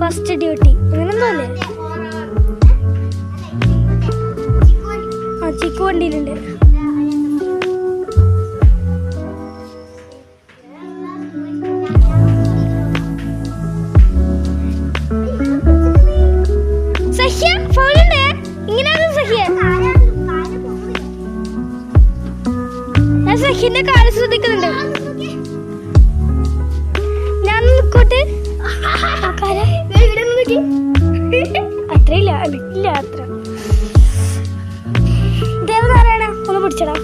First duty അങ്ങനെന്തോ അല്ലേ? ആ ചിക്കു വണ്ടിയിലുണ്ട്. സഹ്യ ഫോണുണ്ട്. ഇങ്ങനെയാണ് സഹ്യ. ഞാൻ സഹ്യന്റെ കാല് ശ്രദ്ധിക്കുന്നുണ്ട്. ഞാൻ നിൽക്കോട്ടെ. അത്രയില്ല ഇല്ല അത്ര. ദേവനാരായണ ഒന്ന് പിടിച്ചടാ.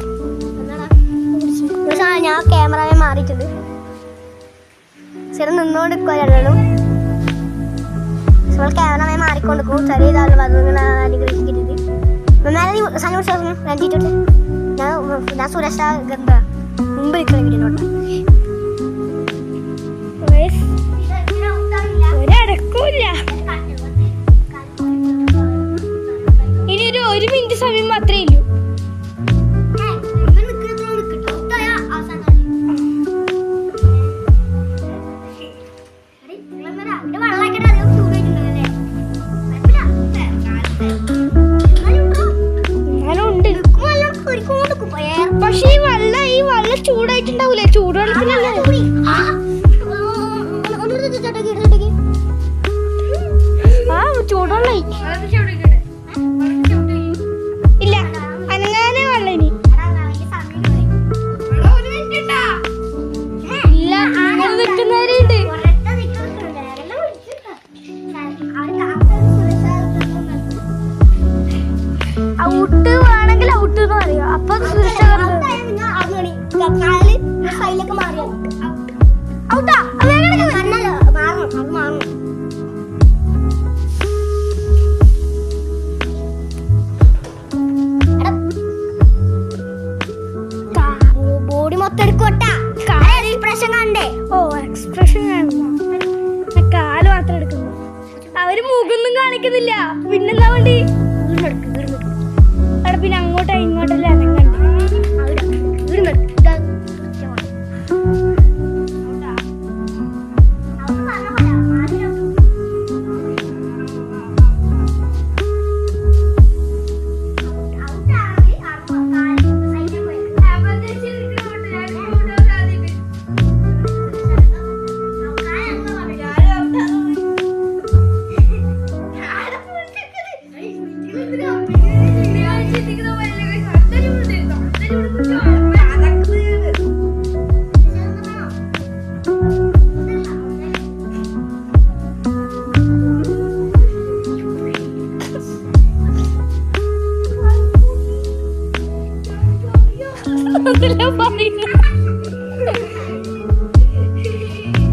ഞാൻ ക്യാമറയെ മാറിയിട്ടുണ്ട്. ചെറു നിന്നോണ്ട് ക്യാമറയെ മാറിക്കൊണ്ടിരിക്കും. ചെറിയ ഇതാളും അതിങ്ങനെ അനുഗ്രഹിക്കരുത്. രണ്ടിട്ടുണ്ട്. ഞാൻ സുരക്ഷ ഗന്ധ മുമ്പ് ഇരിക്കണോട്ടെ. ഒരടക്കൂല്ല. ഇനി ഒരു മിനിറ്റ് സമയം മാത്രമേ ഉള്ളൂ. പക്ഷെ ഈ വെള്ളം ചൂടായിട്ടുണ്ടാവൂലേ? ചൂടുവെള്ളത്തിലല്ലേ? ആ ചൂടുവെള്ളായി. ഇല്ല അനങ്ങാനേ വെള്ളം ഇനി ഇല്ല. അങ്ങനെ നിൽക്കുന്നവരുണ്ട്. ഔട്ട് വേണമെങ്കിൽ ഔട്ട് എന്ന് പറയാ. അപ്പൊ സുരക്ഷ ബോഡി മൊത്തം എടുക്കോട്ടാ. എക്സ്പ്രഷൻ കണ്ടേ? ഓ എക്സ്പ്രഷൻ കാണുന്നു. കാല് മാത്രം എടുക്കുന്നു. അവര് മുഖൊന്നും കാണിക്കുന്നില്ല. പിന്നെന്താ വേണ്ടി? അവിടെ പിന്നെ അങ്ങോട്ടോ ഇങ്ങോട്ടല്ല അനങ്ങണ്ട.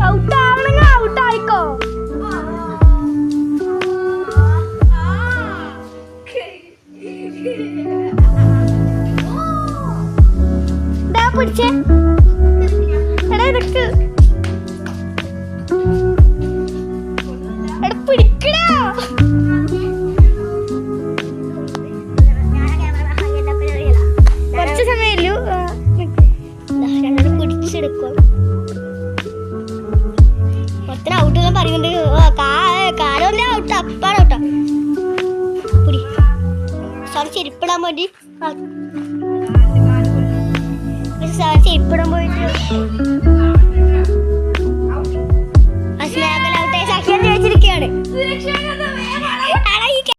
ഔട്ടാവണെങ്കിൽ ഔട്ടായിക്കോ. പിടിച്ചേ എടാ ഇതൊക്കെ എടാ പിടിക്കടാ. കുറച്ച് സമയല്ലോ പിടിച്ചെടുക്കും. ഒത്തിരി ഔട്ട് പറയുന്നുണ്ട്. കാലം ഔട്ട് അപ്പാണ് ഔട്ടാ. പിടി സോറി ചെരുപ്പിടാൻ വേണ്ടി ചെരുപ്പിടാൻ പോയിട്ട്